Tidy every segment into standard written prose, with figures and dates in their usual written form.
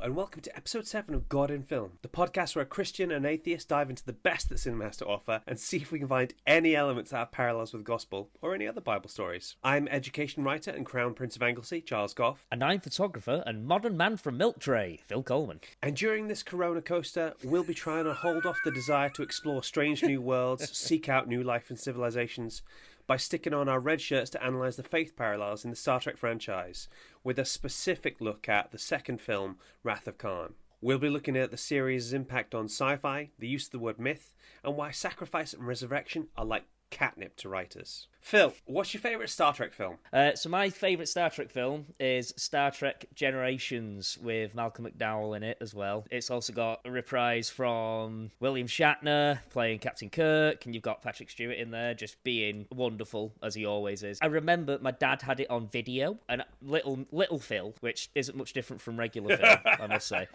and welcome to episode 7 of God in Film, the podcast where a Christian and atheist dive into the best that cinema has to offer and see if we can find any elements that have parallels with the gospel or any other Bible stories. I'm education writer and Crown Prince of Anglesey, Giles Phil. And I'm photographer and modern man from Milk Tray, Phil Coleman. And during this Corona coaster, we'll be trying to hold off the desire to explore strange new worlds, seek out new life and civilizations, by sticking on our red shirts to analyse the faith parallels in the Star Trek franchise, with a specific look at the second film, Wrath of Khan. We'll be looking at the series' impact on sci-fi, the use of the word myth, and why sacrifice and resurrection are like catnip to writers. Phil, what's your favourite Star Trek film? So my favourite Star Trek film is Star Trek Generations with Malcolm McDowell in it as well. It's also got a reprise from William Shatner playing Captain Kirk, and you've got Patrick Stewart in there just being wonderful as he always is. I remember my dad had it on video, and little Phil, which isn't much different from regular Phil, I must say.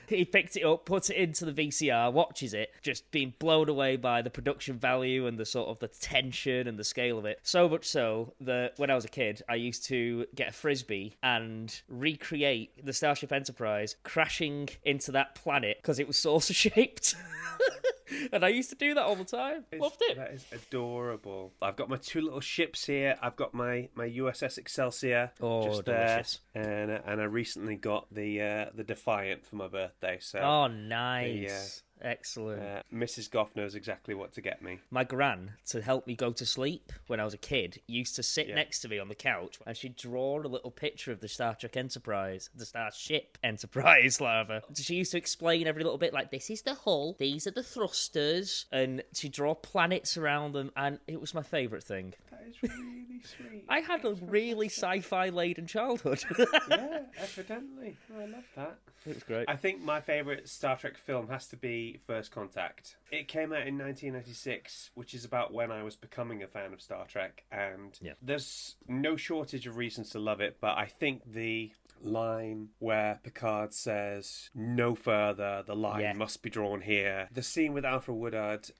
He picked it up, put it into the VCR, watches it, just being blown away by the production value and the sort of the tension and the scale of it. So much so that when I was a kid, I used to get a Frisbee and recreate the Starship Enterprise crashing into that planet because it was saucer-shaped. And I used to do that all the time. Loved it. That is adorable. I've got my two little ships here. I've got my USS Excelsior just delicious. There. And I recently got the Defiant for my birthday. So oh, nice. Excellent. Mrs. Goff knows exactly what to get me. My gran, to help me go to sleep when I was a kid, used to sit next to me on the couch and she'd draw a little picture of the Star Trek Enterprise, the Starship Enterprise, rather. She used to explain every little bit, like, this is the hull, these are the thrusters, and she'd draw planets around them, and it was my favourite thing. That is really sweet. I had a really sci-fi laden childhood. Yeah, evidently. I love that. It was great. I think my favourite Star Trek film has to be First Contact. It came out in 1996, which is about when I was becoming a fan of Star Trek, and there's no shortage of reasons to love it, but I think the line where Picard says, no further, the line must be drawn here. The scene with Alfred Woodard,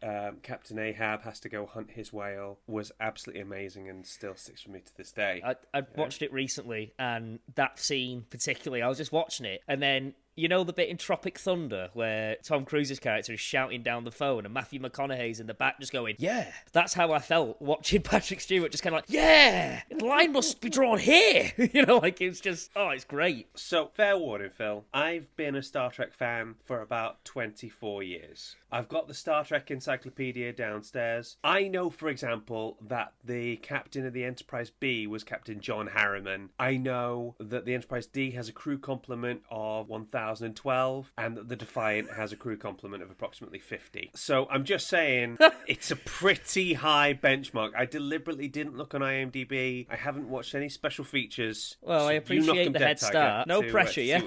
Captain Ahab has to go hunt his whale, was absolutely amazing and still sticks with me to this day. I watched it recently, and that scene particularly, I was just watching it, and then you know the bit in Tropic Thunder where Tom Cruise's character is shouting down the phone and Matthew McConaughey's in the back just going, yeah. That's how I felt watching Patrick Stewart just kind of like, yeah, the line must be drawn here. You know, like it's just, it's great. So, fair warning, Phil. I've been a Star Trek fan for about 24 years. I've got the Star Trek encyclopedia downstairs. I know, for example, that the captain of the Enterprise B was Captain John Harriman. I know that the Enterprise D has a crew complement of 1,012 and that the Defiant has a crew complement of approximately 50. So I'm just saying it's a pretty high benchmark. I deliberately didn't look on IMDb. I haven't watched any special features. Well, so I appreciate the head start. No pressure, yeah?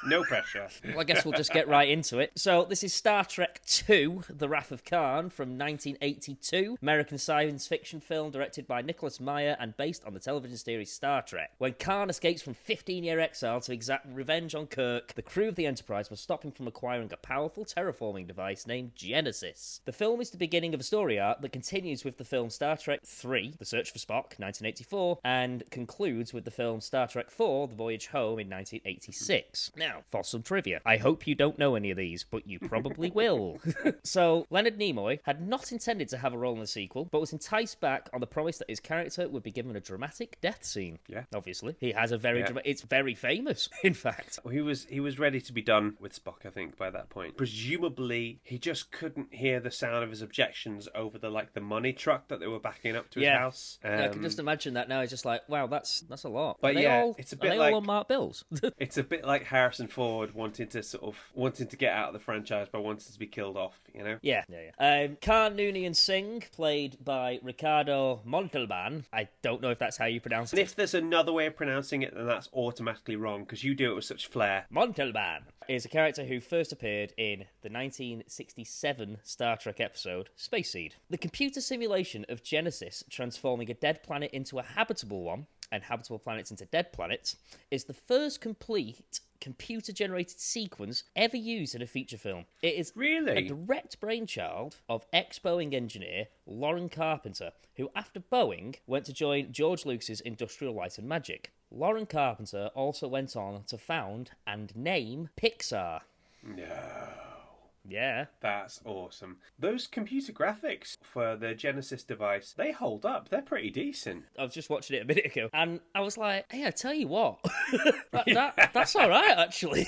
No pressure. Well, I guess we'll just get right into it. So this is Star Trek II, The Wrath of Khan, from 1982. American science fiction film directed by Nicholas Meyer and based on the television series Star Trek. When Khan escapes from 15-year exile to exact revenge on Kirk, the crew of the Enterprise must stop him from acquiring a powerful terraforming device named Genesis. The film is the beginning of a story arc that continues with the film Star Trek III, The Search for Spock, 1984, and concludes with the film Star Trek IV, The Voyage Home, in 1986. Now, for some trivia. I hope you don't know any of these, but you probably will. So, Leonard Nimoy had not intended to have a role in the sequel, but was enticed back on the promise that his character would be given a dramatic death scene. Yeah. Obviously. He has a very it's very famous, in fact. Well, he was ready to be done with Spock, I think, by that point. Presumably, he just couldn't hear the sound of his objections over the money truck that they were backing up to his house. I can just imagine that now. He's just like, wow, that's a lot. But it's a bit are they like all on Mark Bills? It's a bit like Harrison Ford wanting to get out of the franchise by wanting to be killed off, you know? Yeah. Khan Noonien Singh, played by Ricardo Montalban. I don't know if that's how you pronounce it. And if there's another way of pronouncing it, then that's automatically wrong, because you do it with such flair. Montalban is a character who first appeared in the 1967 Star Trek episode Space Seed. The computer simulation of Genesis transforming a dead planet into a habitable one, and habitable planets into dead planets, is the first complete computer-generated sequence ever used in a feature film. It is a direct brainchild of ex-Boeing engineer Loren Carpenter, who after Boeing went to join George Lucas's Industrial Light and Magic. Lauren Carpenter also went on to found and name Pixar. No. Yeah. That's awesome. Those computer graphics for the Genesis device, they hold up. They're pretty decent. I was just watching it a minute ago, and I was like, hey, I tell you what, that's all right, actually.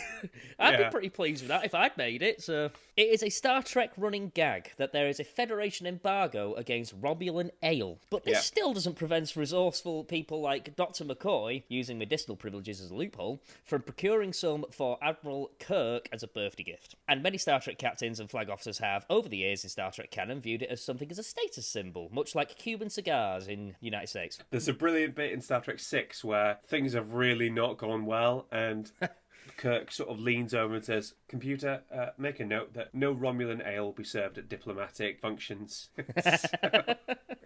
I'd be pretty pleased with that if I'd made it. So it is a Star Trek running gag that there is a Federation embargo against Romulan ale, but this still doesn't prevent resourceful people like Dr. McCoy, using medicinal privileges as a loophole, from procuring some for Admiral Kirk as a birthday gift. And many Star Trek captains and flag officers have, over the years in Star Trek canon, viewed it as something as a status symbol, much like Cuban cigars in the United States. There's a brilliant bit in Star Trek 6 where things have really not gone well, and Kirk sort of leans over and says, "Computer, make a note that no Romulan ale will be served at diplomatic functions."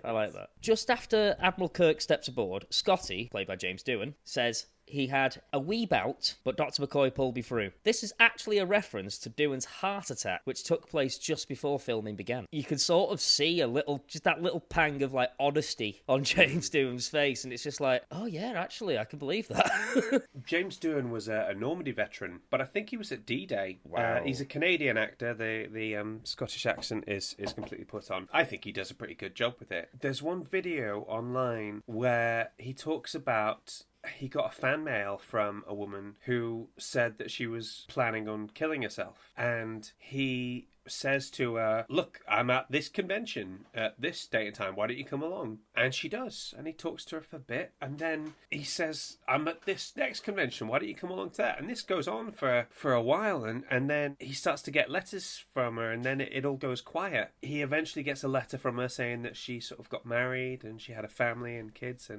I like that. Just after Admiral Kirk steps aboard, Scotty, played by James Doohan, says he had a wee bout, but Dr. McCoy pulled me through. This is actually a reference to Doohan's heart attack, which took place just before filming began. You can sort of see just that little pang of, like, honesty on James Doohan's face, and it's just like, oh yeah, actually, I can believe that. James Doohan was a Normandy veteran, but I think he was at D-Day. Wow. He's a Canadian actor. The Scottish accent is completely put on. I think he does a pretty good job with it. There's one video online where he talks about... He got a fan mail from a woman who said that she was planning on killing herself. And he says to her, "Look, I'm at this convention at this date and time. Why don't you come along?" And she does. And he talks to her for a bit. And then he says, "I'm at this next convention. Why don't you come along to that?" And this goes on for a while. And then he starts to get letters from her. And then it all goes quiet. He eventually gets a letter from her saying that she sort of got married and she had a family and kids.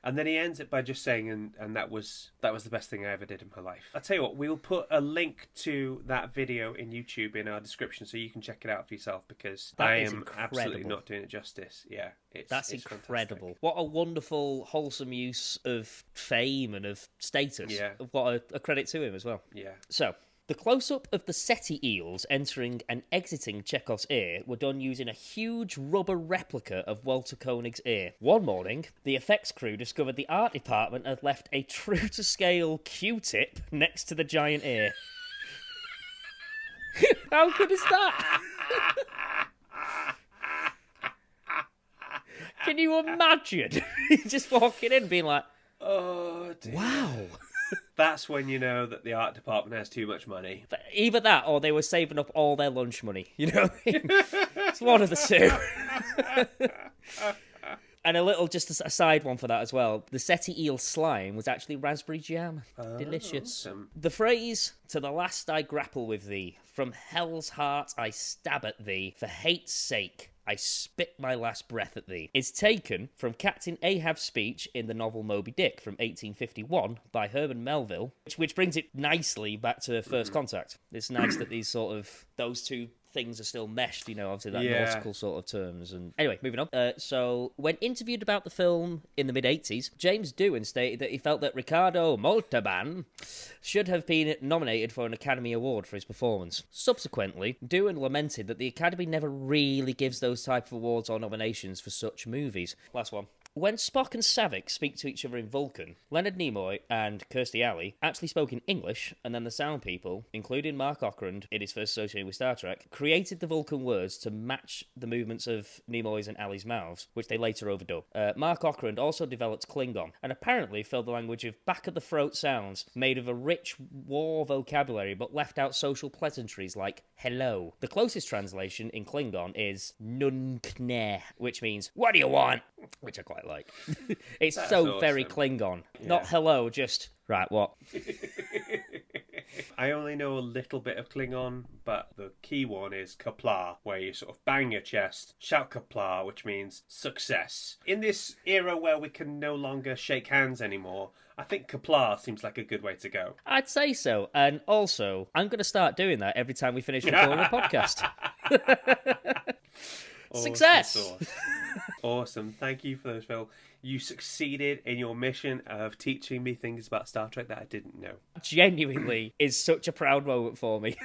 And then he ends it by just saying, and that was the best thing I ever did in my life. I'll tell you what, we'll put a link to that video in YouTube in our description so you can check it out for yourself, because I am absolutely not doing it justice. Yeah, it's incredible. Fantastic. What a wonderful, wholesome use of fame and of status. Yeah. What a credit to him as well. Yeah. So... the close-up of the SETI eels entering and exiting Chekhov's ear were done using a huge rubber replica of Walter Koenig's ear. One morning, the effects crew discovered the art department had left a true-to-scale Q-tip next to the giant ear. How good is that? Can you imagine? Just walking in being like, oh, dear. Wow. That's when you know that the art department has too much money. Either that, or they were saving up all their lunch money. You know what I mean? It's one of the two. And a little, just a side one for that as well. The SETI eel slime was actually raspberry jam. Delicious. Awesome. The phrase, "To the last I grapple with thee, from hell's heart I stab at thee, for hate's sake I spit my last breath at thee," is taken from Captain Ahab's speech in the novel Moby Dick from 1851 by Herman Melville, which brings it nicely back to First Contact. It's nice that those two things are still meshed, you know, obviously that nautical sort of terms. And anyway, moving on. So, when interviewed about the film in the mid-80s, James Doohan stated that he felt that Ricardo Montalban should have been nominated for an Academy Award for his performance. Subsequently, Doohan lamented that the Academy never really gives those type of awards or nominations for such movies. Last one. When Spock and Savick speak to each other in Vulcan, Leonard Nimoy and Kirstie Alley actually spoke in English, and then the sound people, including Mark Okrand in his first association with Star Trek, created the Vulcan words to match the movements of Nimoy's and Alley's mouths, which they later overdubbed. Mark Okrand also developed Klingon, and apparently filled the language of back-of-the-throat sounds made of a rich war vocabulary, but left out social pleasantries like hello. The closest translation in Klingon is nunkne, which means, "What do you want?" Which I quite like. It's That's so awesome. very Klingon. Yeah. Not hello, just, right, what? I only know a little bit of Klingon, but the key one is Kapla, where you sort of bang your chest, shout Kapla, which means success. In this era where we can no longer shake hands anymore, I think Kapla seems like a good way to go. I'd say so. And also, I'm going to start doing that every time we finish recording a podcast. Success! Awesome. Awesome. Thank you for those, Phil. You succeeded in your mission of teaching me things about Star Trek that I didn't know. Genuinely is such a proud moment for me.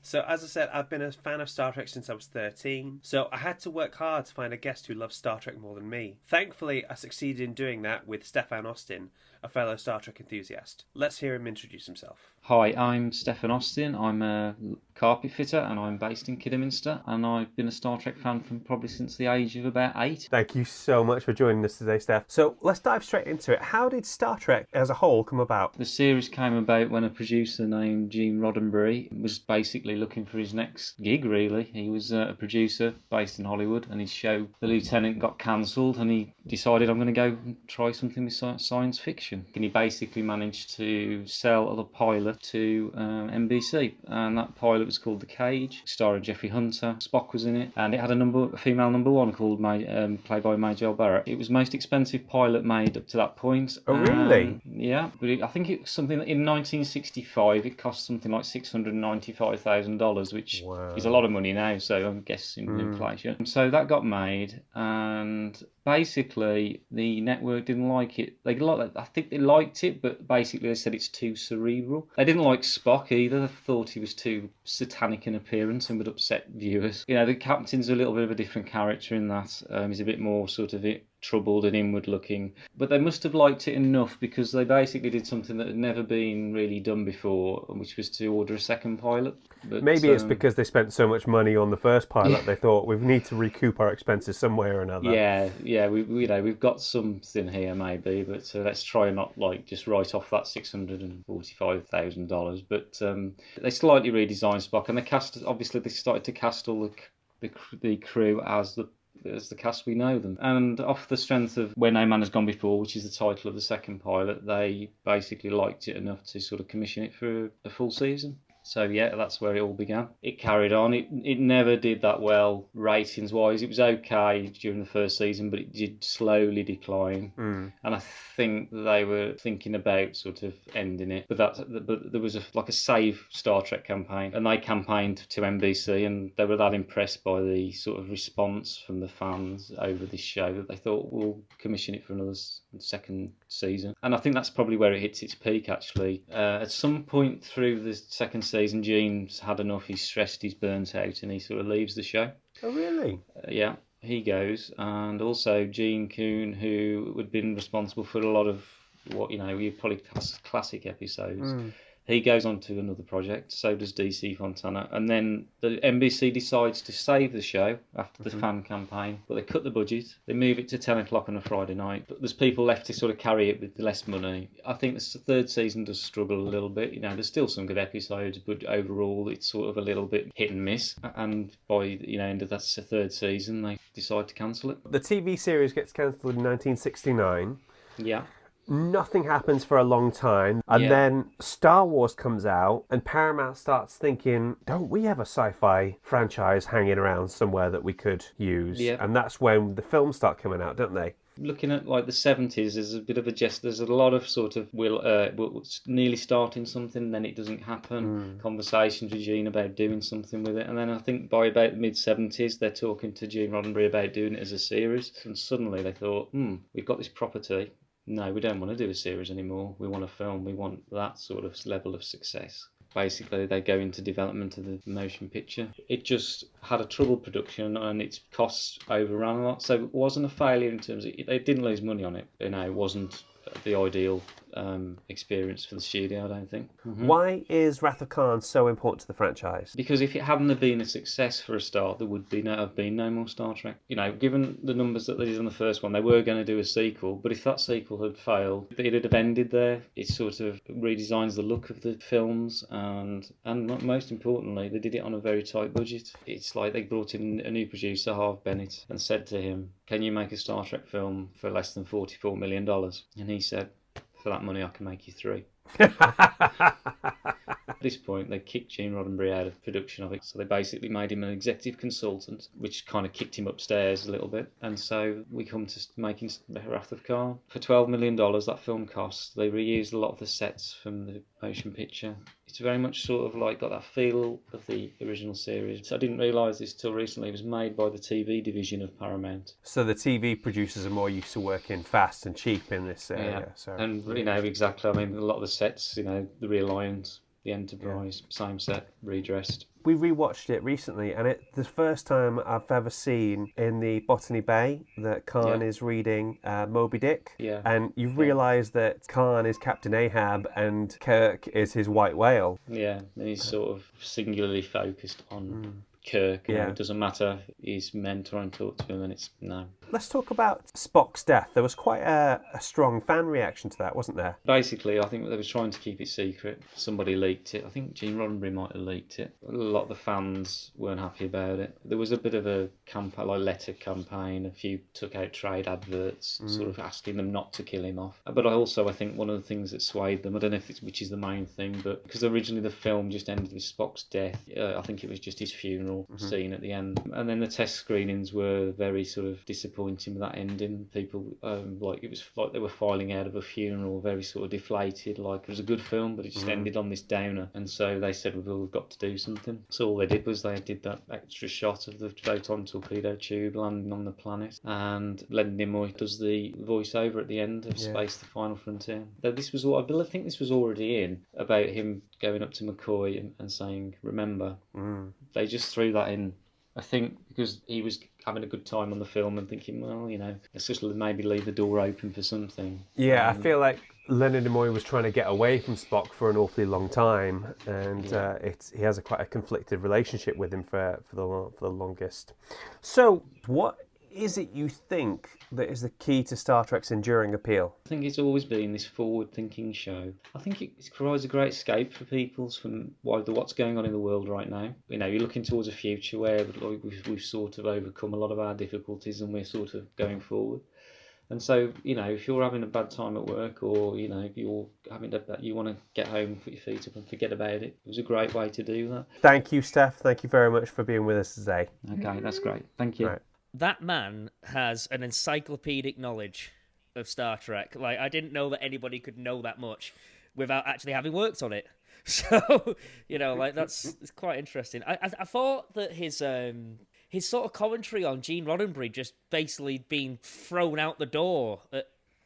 So, as I said, I've been a fan of Star Trek since I was 13, so I had to work hard to find a guest who loves Star Trek more than me. Thankfully, I succeeded in doing that with Stefan Austin, a fellow Star Trek enthusiast. Let's hear him introduce himself. Hi, I'm Stefan Austin. I'm a carpet fitter and I'm based in Kidderminster, and I've been a Star Trek fan from probably since the age of about 8. Thank you so much for joining us today, Steph. So let's dive straight into it. How did Star Trek as a whole come about? The series came about when a producer named Gene Roddenberry was basically looking for his next gig, really. He was a producer based in Hollywood, and his show, The Lieutenant, got cancelled, and he decided, I'm going to go and try something with science fiction. And he basically managed to sell the pilot to NBC, and that pilot was called The Cage, starring Jeffrey Hunter. Spock was in it, and it had a female number one called played by Majel Barrett. It was the most expensive pilot made up to that point. Oh, really? Yeah, but I think it was something that in 1965 it cost something like $695,000, which is a lot of money now, so I'm guessing inflation. So that got made, and basically the network didn't like it. I think they liked it, but basically they said it's too cerebral. They didn't like Spock either. They thought he was too satanic in appearance and would upset viewers. You know, the captain's a little bit of a different character in that. He's a bit more sort of troubled and inward looking, but they must have liked it enough because they basically did something that had never been really done before, which was to order a second pilot. But maybe it's because they spent so much money on the first pilot, they thought we need to recoup our expenses some way or another. Yeah, we've got something here maybe, but let's try and not just write off that $645,000. But they slightly redesigned Spock, and they started to cast all the crew as the cast we know them. And off the strength of Where No Man Has Gone Before, which is the title of the second pilot, they basically liked it enough to sort of commission it for a full season. So yeah, that's where it all began. It carried on. It never did that well ratings-wise. It was okay during the first season, but it did slowly decline. And I think they were thinking about sort of ending it. But there was a Save Star Trek campaign, and they campaigned to NBC, and they were that impressed by the sort of response from the fans over this show that they thought, we'll commission it for another second season. And I think that's probably where it hits its peak, actually. At some point through the second season, Gene's had enough, he's stressed, he's burnt out, and he sort of leaves the show. Oh, really? Yeah, he goes. And also Gene Coon, who had been responsible for a lot of what, you probably classic episodes. He goes on to another project, so does DC Fontana. And then the NBC decides to save the show after the fan campaign, but they cut the budget. They move it to 10 o'clock on a Friday night, but there's people left to sort of carry it with less money. I think the third season does struggle a little bit. There's still some good episodes, but overall it's sort of a little bit hit and miss. And by end of that third season, they decide to cancel it. The TV series gets cancelled in 1969. Yeah. Nothing happens for a long time, and then Star Wars comes out, and Paramount starts thinking, don't we have a sci-fi franchise hanging around somewhere that we could use? Yeah. And that's when the films start coming out, don't they? Looking at the 70s, there's a bit of a there's a lot of sort of we're nearly starting something, then it doesn't happen. Conversations with Gene about doing something with it, and then I think by about the mid-70s they're talking to Gene Roddenberry about doing it as a series, and suddenly they thought, we've got this property. No, we don't want to do a series anymore. We want a film. We want that sort of level of success. Basically, they go into development of the motion picture. It just had a troubled production, and its costs overran a lot. So it wasn't a failure in terms of they didn't lose money on it. It wasn't the ideal experience for the studio, I don't think. Why is Wrath of Khan so important to the franchise? Because if it hadn't have been a success for a start, there would have been no more Star Trek. Given the numbers that they did on the first one, they were going to do a sequel, but if that sequel had failed, it would have ended there. It sort of redesigns the look of the films, and most importantly, they did it on a very tight budget. It's like they brought in a new producer, Harve Bennett, and said to him, can you make a Star Trek film for less than $44 million? And he said, for that money I can make you 3. At this point, they kicked Gene Roddenberry out of production of it, so they basically made him an executive consultant, which kind of kicked him upstairs a little bit. And so we come to making Wrath of Khan. For $12 million, that film cost, they reused a lot of the sets from the motion picture. It's very much sort of got that feel of the original series. So I didn't realise this till recently. It was made by the TV division of Paramount. So the TV producers are more used to working fast and cheap in this area. Yeah. So, and exactly. I mean, a lot of the sets, the real lions, the Enterprise, same set, redressed. We rewatched it recently, and it's the first time I've ever seen in the Botany Bay that Khan is reading Moby Dick. Yeah. And you realise that Khan is Captain Ahab and Kirk is his white whale. Yeah, and he's sort of singularly focused on Kirk. It doesn't matter, he's mentor and talk to him, and it's no. Let's talk about Spock's death. There was quite a strong fan reaction to that, wasn't there? Basically, I think they were trying to keep it secret. Somebody leaked it. I think Gene Roddenberry might have leaked it. A lot of the fans weren't happy about it. There was a bit of a letter campaign. A few took out trade adverts, sort of asking them not to kill him off. But I think one of the things that swayed them, I don't know which is the main thing, but because originally the film just ended with Spock's death, I think it was just his funeral scene at the end. And then the test screenings were very sort of disappointing with that ending. People it was like they were filing out of a funeral, very sort of deflated, like it was a good film but it just ended on this downer. And so they said, well, we've got to do something. So all they did was they did that extra shot of the photon torpedo tube landing on the planet, and Leonard Nimoy does the voiceover at the end of Space the Final Frontier. Though this was what I think this was already in, about him going up to McCoy and saying remember. They just threw that in, I think, because he was having a good time on the film and thinking, well, let's just maybe leave the door open for something. Yeah, I feel like Leonard Nimoy was trying to get away from Spock for an awfully long time, and he has quite a conflicted relationship with him for the longest. So, what is it you think that is the key to Star Trek's enduring appeal? I think it's always been this forward-thinking show. I think it provides a great escape for people from what's going on in the world right now. You're looking towards a future where we've sort of overcome a lot of our difficulties and we're sort of going forward. And so, if you're having a bad time at work, or if you're you want to get home, put your feet up and forget about it, it was a great way to do that. Thank you, Steph. Thank you very much for being with us today. Okay, that's great. Thank you. Right. That man has an encyclopedic knowledge of Star Trek. Like, I didn't know that anybody could know that much without actually having worked on it. So, it's quite interesting. I thought that his sort of commentary on Gene Roddenberry just basically being thrown out the door.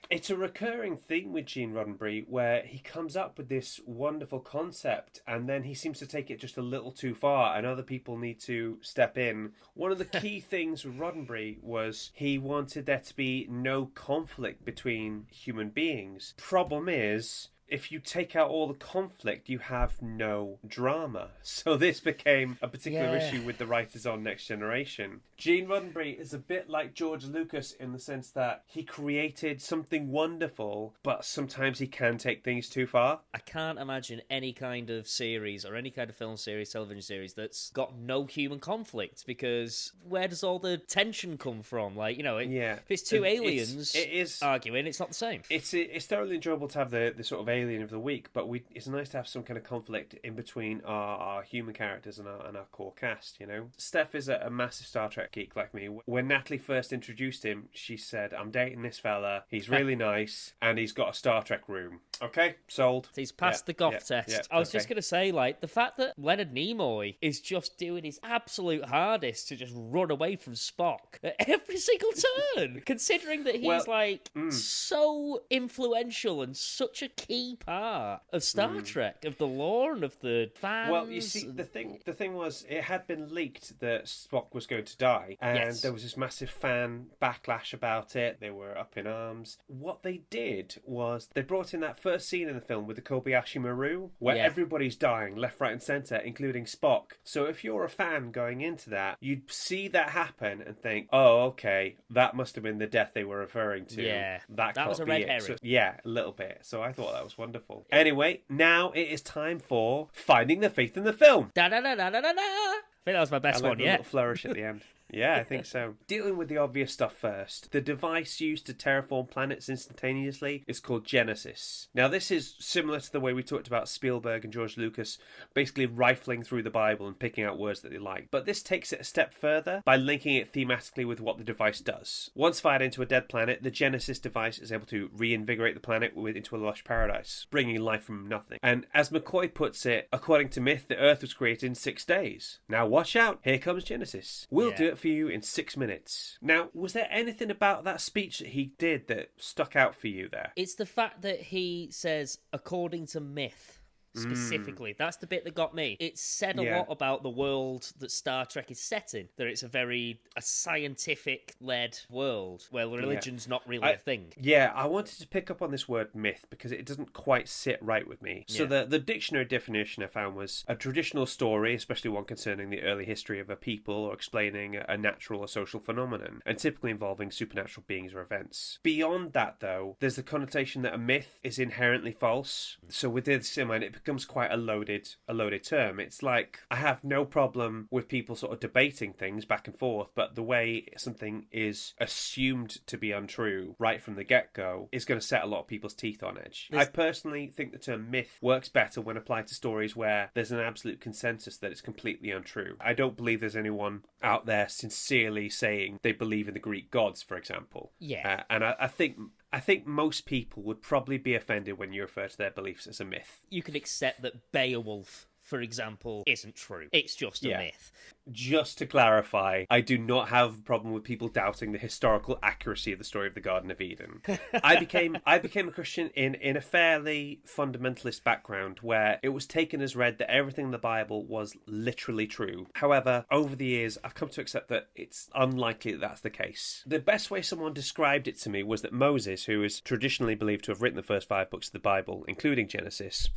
It's a recurring theme with Gene Roddenberry where he comes up with this wonderful concept and then he seems to take it just a little too far and other people need to step in. One of the key things with Roddenberry was he wanted there to be no conflict between human beings. Problem is, if you take out all the conflict, you have no drama. So this became a particular issue with the writers on Next Generation. Gene Roddenberry is a bit like George Lucas in the sense that he created something wonderful, but sometimes he can take things too far. I can't imagine any kind of series or any kind of film series, television series that's got no human conflict, because where does all the tension come from? If it's two aliens arguing, it's not the same. It's thoroughly enjoyable to have the sort of alien of the week, but it's nice to have some kind of conflict in between our human characters and our core cast. Steph is a massive Star Trek geek like me. When Natalie first introduced him, she said, I'm dating this fella, he's really nice and he's got a Star Trek room. Okay, sold. He's passed the Goth test. Yeah, I was just going to say, the fact that Leonard Nimoy is just doing his absolute hardest to just run away from Spock at every single turn, considering that he's so influential and such a key part of Star Trek, of the lore and of the fans. Well, you see, the thing was, it had been leaked that Spock was going to die, and there was this massive fan backlash about it. They were up in arms. What they did was they brought in that first scene in the film with the Kobayashi Maru, where everybody's dying left, right, and centre, including Spock. So if you're a fan going into that, you'd see that happen and think, "Oh, okay, that must have been the death they were referring to." Yeah, that was a red herring. So, a little bit. So I thought that was wonderful. Anyway, now it is time for Finding the Faith in the Film. Da da da da da da da. I think that was my best one yet. A little flourish at the end. Yeah, I think so. Dealing with the obvious stuff first. The device used to terraform planets instantaneously is called Genesis. Now, this is similar to the way we talked about Spielberg and George Lucas basically rifling through the Bible and picking out words that they like. But this takes it a step further by linking it thematically with what the device does. Once fired into a dead planet, the Genesis device is able to reinvigorate the planet into a lush paradise, bringing life from nothing. And as McCoy puts it, according to myth, the Earth was created in 6 days. Now watch out, here comes Genesis. We'll do it for you in 6 minutes. Now, was there anything about that speech that he did that stuck out for you there? It's the fact that he says, according to myth. specifically. That's the bit that got me. It said a lot about the world that Star Trek is set in, that it's a scientific-led world where religion's not really a thing. Yeah, I wanted to pick up on this word myth because it doesn't quite sit right with me. So the dictionary definition I found was a traditional story, especially one concerning the early history of a people or explaining a natural or social phenomenon, and typically involving supernatural beings or events. Beyond that, though, there's the connotation that a myth is inherently false. So with this in mind, it becomes quite a loaded term. It's like, I have no problem with people sort of debating things back and forth, but the way something is assumed to be untrue right from the get-go is going to set a lot of people's teeth on edge. I personally think the term myth works better when applied to stories where there's an absolute consensus that it's completely untrue. I don't believe there's anyone out there sincerely saying they believe in the Greek gods, for example. Yeah. And I think most people would probably be offended when you refer to their beliefs as a myth. You can accept that Beowulf, for example, isn't true. It's just a myth. Just to clarify, I do not have a problem with people doubting the historical accuracy of the story of the Garden of Eden. I became a Christian in a fairly fundamentalist background where it was taken as read that everything in the Bible was literally true. However, over the years, I've come to accept that it's unlikely that that's the case. The best way someone described it to me was that Moses, who is traditionally believed to have written the first 5 books of the Bible, including Genesis,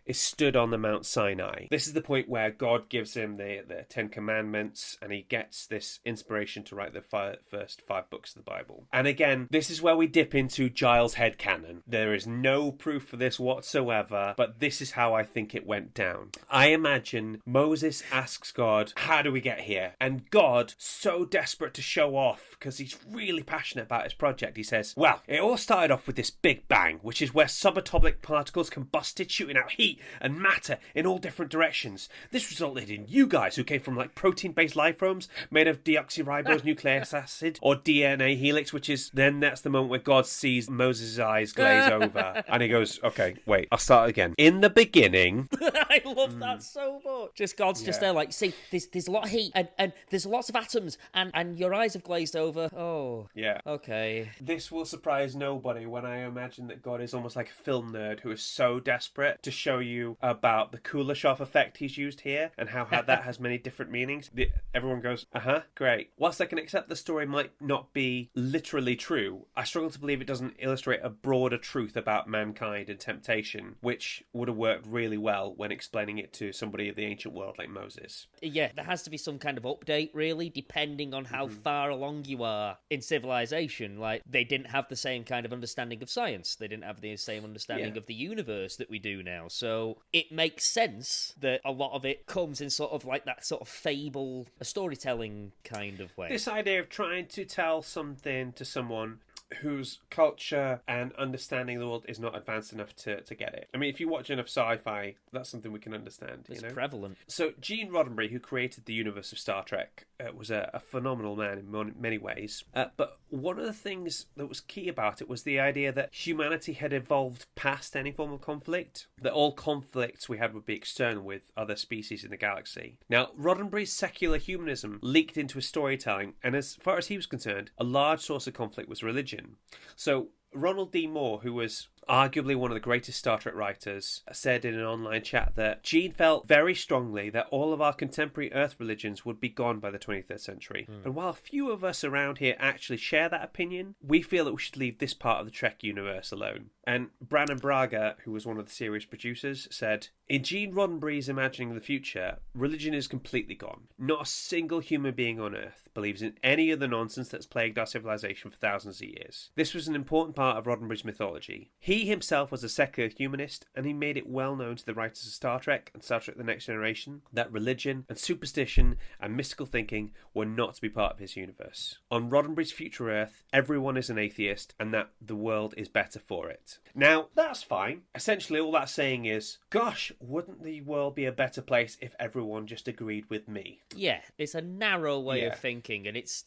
is stood on the Mount Sinai. This is the point where God gives him the 10 Commandments, and he gets this inspiration to write the first 5 books of the Bible. And again, this is where we dip into Giles' headcanon. There is no proof for this whatsoever, but this is how I think it went down. I imagine Moses asks God, how do we get here? And God, so desperate to show off, because he's really passionate about his project, he says, well, it all started off with this big bang, which is where subatomic particles combusted, shooting out heat and matter in all different directions. This resulted in you guys who came from like protein-based life forms made of deoxyribose nucleic acid or DNA helix, which is then that's the moment where God sees Moses' eyes glaze over and he goes, okay, wait, I'll start again. In the beginning. I love that so much. Just God's just there like, see, there's a lot of heat and there's lots of atoms and your eyes have glazed over. Oh. Yeah. Okay. This will surprise nobody when I imagine that God is almost like a film nerd who is so desperate to show you about the Kuleshov effect he's used here and how that has many different meanings. Everyone goes, great. Whilst I can accept the story might not be literally true, I struggle to believe it doesn't illustrate a broader truth about mankind and temptation, which would have worked really well when explaining it to somebody of the ancient world like Moses. Yeah, there has to be some kind of update, really, depending on how far along you are in civilization. Like, they didn't have the same kind of understanding of science. They didn't have the same understanding of the universe that we do now. So it makes sense that a lot of it comes in sort of like that sort of fable, a storytelling kind of way. This idea of trying to tell something to someone whose culture and understanding of the world is not advanced enough to get it. I mean, if you watch enough sci-fi, that's something we can understand. It's prevalent. So Gene Roddenberry, who created the universe of Star Trek, was a phenomenal man in many ways. But one of the things that was key about it was the idea that humanity had evolved past any form of conflict, that all conflicts we had would be external with other species in the galaxy. Now, Roddenberry's secular humanism leaked into his storytelling, and as far as he was concerned, a large source of conflict was religion. So Ronald D. Moore, who was arguably one of the greatest Star Trek writers, said in an online chat that Gene felt very strongly that all of our contemporary Earth religions would be gone by the 23rd century. And while few of us around here actually share that opinion, we feel that we should leave this part of the Trek universe alone. And Brannon Braga, who was one of the series producers, said, in Gene Roddenberry's imagining of the future, religion is completely gone. Not a single human being on Earth believes in any of the nonsense that's plagued our civilization for thousands of years. This was an important part of Roddenberry's mythology. He himself was a secular humanist, and he made it well known to the writers of Star Trek and Star Trek The Next Generation that religion and superstition and mystical thinking were not to be part of his universe. On Roddenberry's future Earth, everyone is an atheist, and that the world is better for it. Now, that's fine. Essentially, all that's saying is, gosh, wouldn't the world be a better place if everyone just agreed with me? Yeah, it's a narrow way of thinking, and it's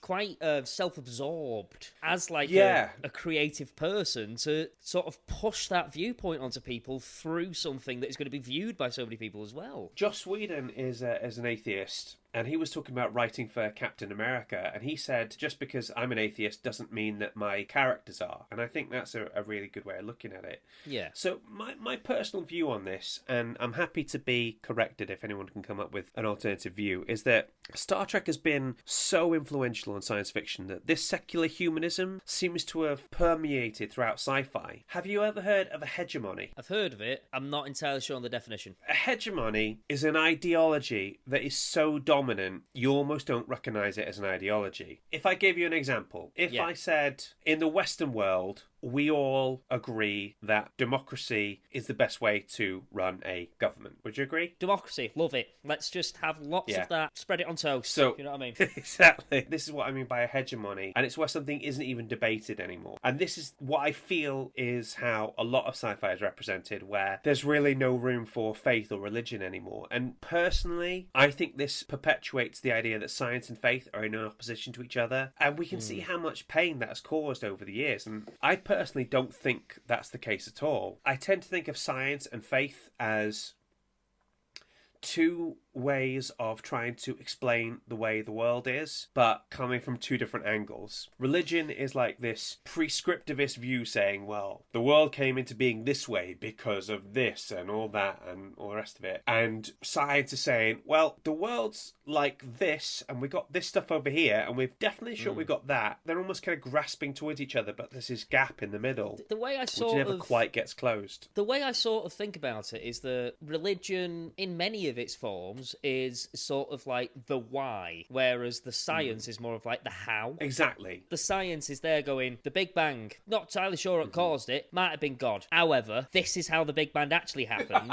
quite self-absorbed as like a creative person to sort of push that viewpoint onto people through something that is going to be viewed by so many people as well. Joss Whedon is an atheist. and he was talking about writing for Captain America, and he said, just because I'm an atheist doesn't mean that my characters are. And I think that's a really good way of looking at it. Yeah. So my personal view on this, and I'm happy to be corrected if anyone can come up with an alternative view, is that Star Trek has been so influential in science fiction that this secular humanism seems to have permeated throughout sci-fi. Have you ever heard of a hegemony? I've heard of it. I'm not entirely sure on the definition. A hegemony is an ideology that is so dominant you almost don't recognise it as an ideology. If I gave you an example, if I said, in the Western world, we all agree that democracy is the best way to run a government. Would you agree? Democracy, love it. Let's just have lots of that. Spread it on toast. So, you know what I mean? Exactly. This is what I mean by a hegemony, and it's where something isn't even debated anymore. And this is what I feel is how a lot of sci-fi is represented, where there's really no room for faith or religion anymore. And personally, I think this perpetuates the idea that science and faith are in opposition to each other, and we can see how much pain that has caused over the years. And I personally don't think that's the case at all. I tend to think of science and faith as two ways of trying to explain the way the world is, but coming from two different angles. Religion is like this prescriptivist view saying, well, the world came into being this way because of this and all that and all the rest of it. And science is saying, well, the world's like this and we got this stuff over here and we're definitely sure we got that. They're almost kind of grasping towards each other, but there's this gap in the middle. The way I which sort never of quite gets closed. The way I sort of think about it is that religion, in many of its forms, is sort of like the why, whereas the science is more of like the how. Exactly. The science is there going, the Big Bang, not entirely sure what caused it, might have been God. However, this is how the Big Bang actually happened.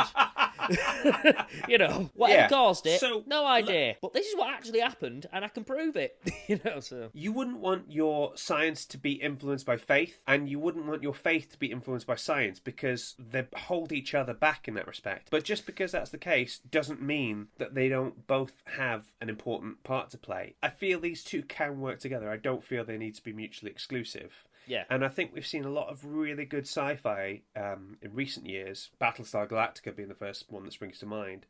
You know, what caused it, so, no idea. But this is what actually happened, and I can prove it. You know, so you wouldn't want your science to be influenced by faith, and you wouldn't want your faith to be influenced by science, because they hold each other back in that respect. But just because that's the case doesn't mean that they don't both have an important part to play. I feel these two can work together. I don't feel they need to be mutually exclusive. Yeah. And I think we've seen a lot of really good sci-fi in recent years, Battlestar Galactica being the first one that springs to mind,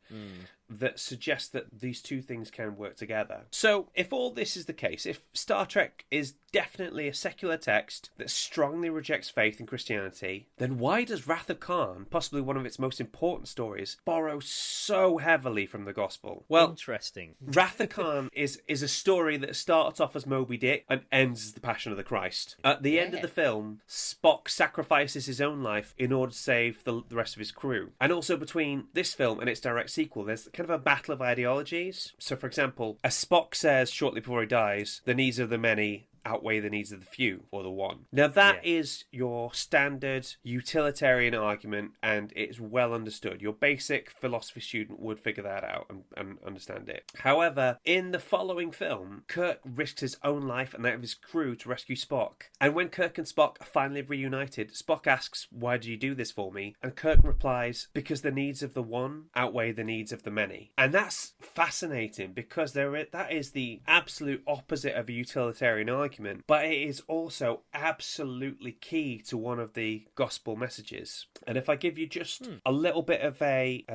that suggests that these two things can work together. So, if all this is the case, if Star Trek is definitely a secular text that strongly rejects faith in Christianity, then why does Wrath of Khan, possibly one of its most important stories, borrow so heavily from the Gospel? Well, interesting. Wrath of Khan is a story that starts off as Moby Dick and ends as the Passion of the Christ. At the end of the film, Spock sacrifices his own life in order to save the rest of his crew. And also between this film and its direct sequel, there's kind of a battle of ideologies. So, for example, as Spock says shortly before he dies, the needs of the many outweigh the needs of the few, or the one. Now that is your standard utilitarian argument, and it's well understood. Your basic philosophy student would figure that out and understand it. However, in the following film, Kirk risks his own life and that of his crew to rescue Spock. And when Kirk and Spock are finally reunited, Spock asks, "Why did you do this for me?" And Kirk replies, "Because the needs of the one outweigh the needs of the many." And that's fascinating, because that is the absolute opposite of a utilitarian argument. But it is also absolutely key to one of the gospel messages. And if I give you just a little bit of a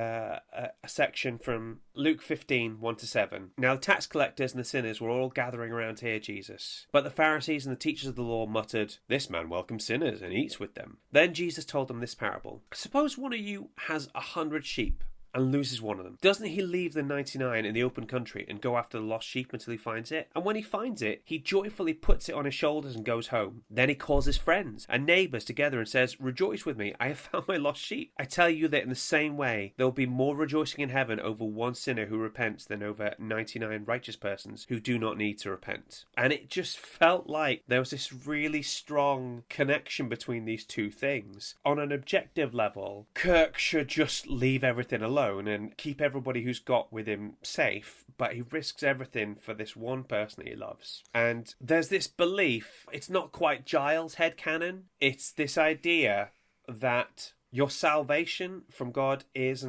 section from Luke 15, 1-7. Now the tax collectors and the sinners were all gathering around to hear Jesus. But the Pharisees and the teachers of the law muttered, "This man welcomes sinners and eats with them." Then Jesus told them this parable. "Suppose one of you has 100 sheep and loses one of them. Doesn't he leave the 99 in the open country and go after the lost sheep until he finds it? And when he finds it, he joyfully puts it on his shoulders and goes home. Then he calls his friends and neighbours together and says, 'Rejoice with me, I have found my lost sheep.' I tell you that in the same way, there will be more rejoicing in heaven over one sinner who repents than over 99 righteous persons who do not need to repent." And it just felt like there was this really strong connection between these two things. On an objective level, Kirk should just leave everything alone and keep everybody who's got with him safe, but he risks everything for this one person that he loves. And there's this belief, it's not quite Giles' headcanon, it's this idea that your salvation from God is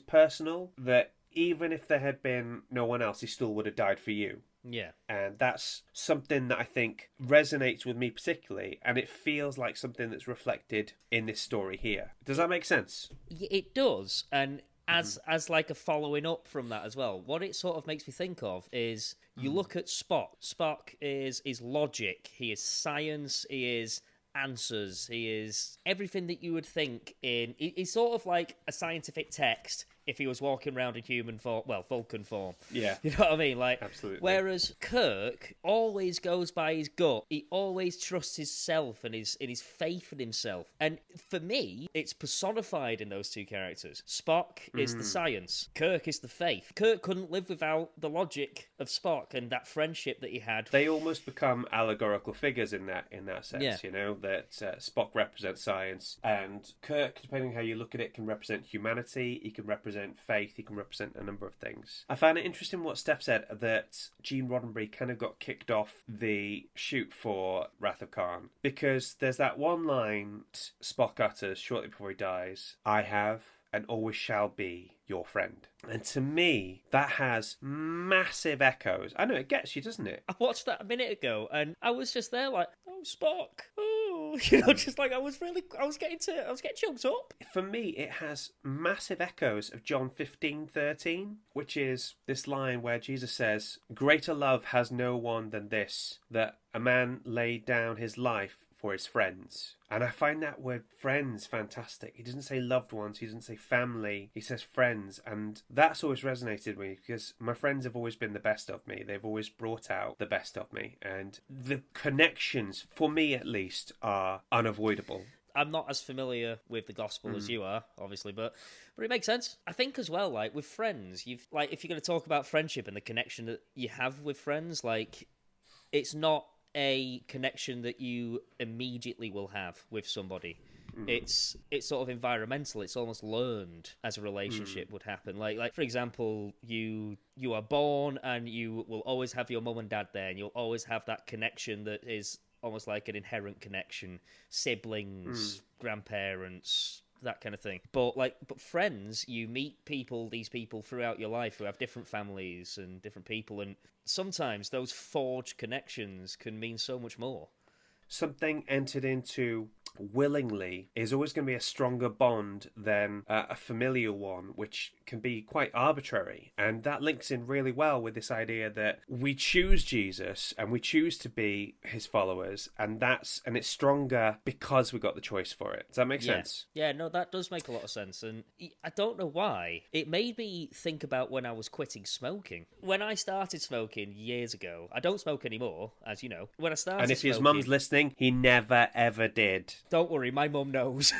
personal, that even if there had been no one else, he still would have died for you. Yeah. And that's something that I think resonates with me particularly, and it feels like something that's reflected in this story here. Does that make sense? It does, and as like a following up from that as well, what it sort of makes me think of is you look at Spock. Spock is logic, he is science, he is answers, he is everything that you would think in. He's sort of like a scientific text if he was walking around in human form, well, Vulcan form. Yeah. You know what I mean? Like, absolutely. Whereas Kirk always goes by his gut. He always trusts himself and his faith in himself. And for me, it's personified in those two characters. Spock is the science. Kirk is the faith. Kirk couldn't live without the logic of Spock and that friendship that he had. They almost become allegorical figures in that sense, Yeah. you know, that Spock represents science, and Kirk, depending how you look at it, can represent humanity, he can represent faith, he can represent a number of things. I found it interesting what Steph said, that Gene Roddenberry kind of got kicked off the shoot for Wrath of Khan, because there's that one line Spock utters shortly before he dies: "I have and always shall be your friend." And to me, that has massive echoes. I know it gets you, doesn't it? I watched that a minute ago, and I was just there like, oh, Spock, oh, you know, just like I was getting choked up. For me, it has massive echoes of John 15:13, which is this line where Jesus says, "Greater love has no one than this, that a man laid down his life for his friends." And I find that word friends fantastic. He doesn't say loved ones, he doesn't say family, he says friends. And that's always resonated with me, because my friends have always been the best of me. They've always brought out the best of me. And the connections, for me at least, are unavoidable. I'm not as familiar with the gospel as you are, obviously, but it makes sense. I think as well, like with friends, if you're going to talk about friendship and the connection that you have with friends, like it's not a connection that you immediately will have with somebody. It's sort of environmental. It's almost learned as a relationship would happen. Like for example, you are born and you will always have your mum and dad there, and you'll always have that connection that is almost like an inherent connection. Siblings, grandparents, that kind of thing. But friends, you meet these people throughout your life who have different families and different people, and sometimes those forged connections can mean so much more. Something entered into willingly is always going to be a stronger bond than a familial one, which can be quite arbitrary. And that links in really well with this idea that we choose Jesus and we choose to be his followers, and it's stronger because we got the choice for it. Does that make sense? Yeah, no, that does make a lot of sense. And I don't know why. It made me think about when I was quitting smoking. When I started smoking years ago, I don't smoke anymore, as you know. When I started and if his smoking, mum's listening, he never ever did. Don't worry, my mum knows.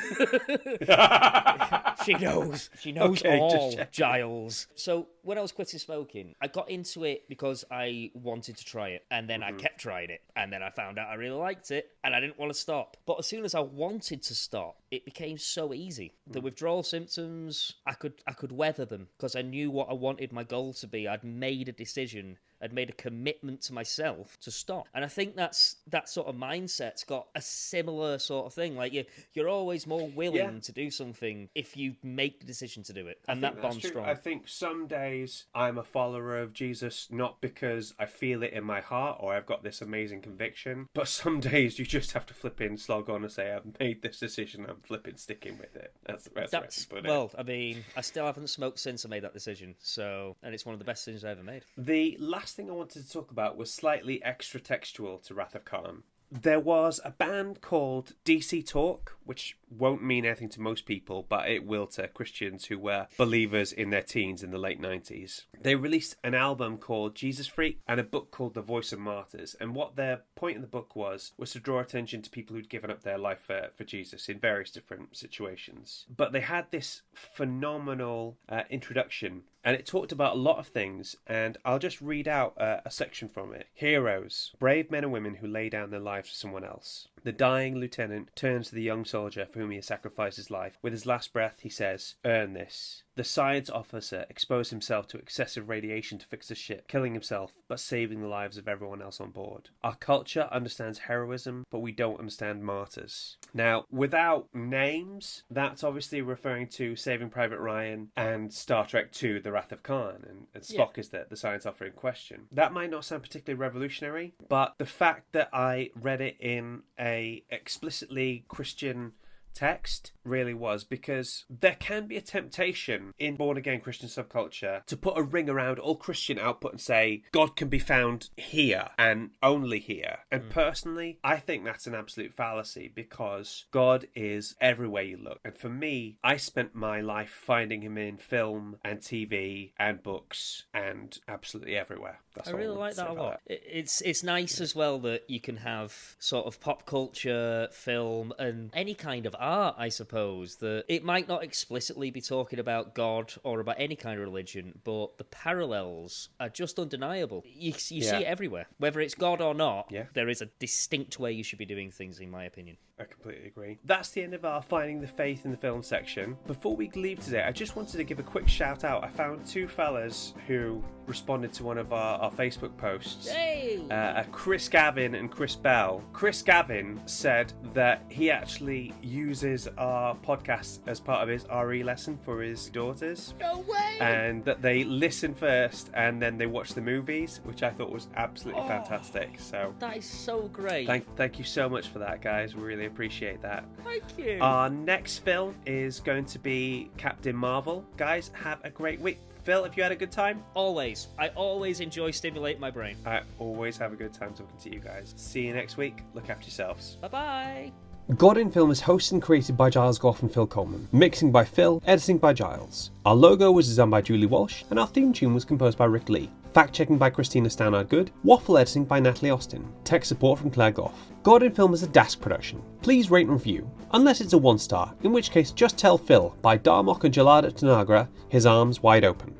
She knows. She knows Okay, all, Giles. So when I was quitting smoking, I got into it because I wanted to try it. And then I kept trying it. And then I found out I really liked it. And I didn't want to stop. But as soon as I wanted to stop, it became so easy. The withdrawal symptoms, I could weather them because I knew what I wanted my goal to be. I'd made a decision. I'd made a commitment to myself to stop. And I think that sort of mindset's got a similar sort of thing. Like you're always more willing to do something if you make the decision to do it. And that bond's strong. I think some days I'm a follower of Jesus not because I feel it in my heart or I've got this amazing conviction, but some days you just have to flip in, slog on and say, I've made this decision, I'm flipping sticking with it. That's the best way to put it. Well, I mean, I still haven't smoked since I made that decision, and it's one of the best decisions I ever made. The last thing I wanted to talk about was slightly extra textual to Wrath of Khan. There was a band called DC Talk, which won't mean anything to most people, but it will to Christians who were believers in their teens in the late 90s. They released an album called Jesus Freak and a book called The Voice of Martyrs. And what their point in the book was to draw attention to people who'd given up their life for Jesus in various different situations. But they had this phenomenal introduction, and it talked about a lot of things, and I'll just read out a section from it. Heroes, brave men and women who lay down their lives for someone else. The dying lieutenant turns to the young soldier for whom he has sacrificed his life. With his last breath, he says, "Earn this." The science officer exposed himself to excessive radiation to fix the ship, killing himself, but saving the lives of everyone else on board. Our culture understands heroism, but we don't understand martyrs. Now, without names, that's obviously referring to Saving Private Ryan and Star Trek II, The Wrath of Khan, and Spock is the science officer in question. That might not sound particularly revolutionary, but the fact that I read it in a explicitly Christian text really was, because there can be a temptation in born-again Christian subculture to put a ring around all Christian output and say, God can be found here and only here. And personally, I think that's an absolute fallacy, because God is everywhere you look. And for me, I spent my life finding him in film and TV and books and absolutely everywhere. That's I really like that a lot. It's nice as well that you can have sort of pop culture, film, and any kind of art, I suppose, that it might not explicitly be talking about God or about any kind of religion, but the parallels are just undeniable. You see it everywhere. Whether it's God or not, there is a distinct way you should be doing things, in my opinion. I completely agree. That's the end of our Finding the Faith in the Film section. Before we leave today, I just wanted to give a quick shout out. I found two fellas who responded to one of our Facebook posts. Hey! Chris Gavin and Chris Bell. Chris Gavin said that he actually uses our podcast as part of his RE lesson for his daughters. No way! And that they listen first and then they watch the movies, which I thought was absolutely fantastic. So that is so great. Thank you so much for that, guys. We really appreciate that. Thank you. Our next film is going to be Captain Marvel. Guys, have a great week. Phil, have you had a good time? Always. I always enjoy stimulating my brain. I always have a good time talking to you guys. See you next week. Look after yourselves. Bye-bye. God in Film is hosted and created by Giles Goff and Phil Coleman. Mixing by Phil, editing by Giles. Our logo was designed by Julie Walsh, and our theme tune was composed by Rick Lee. Fact-checking by Christina Stannard-Good. Waffle editing by Natalie Austin. Tech support from Claire Goff. God in Film is a Dask production. Please rate and review, unless it's a 1-star, in which case just tell Phil by Darmok and Jalada Tanagra his arms wide open.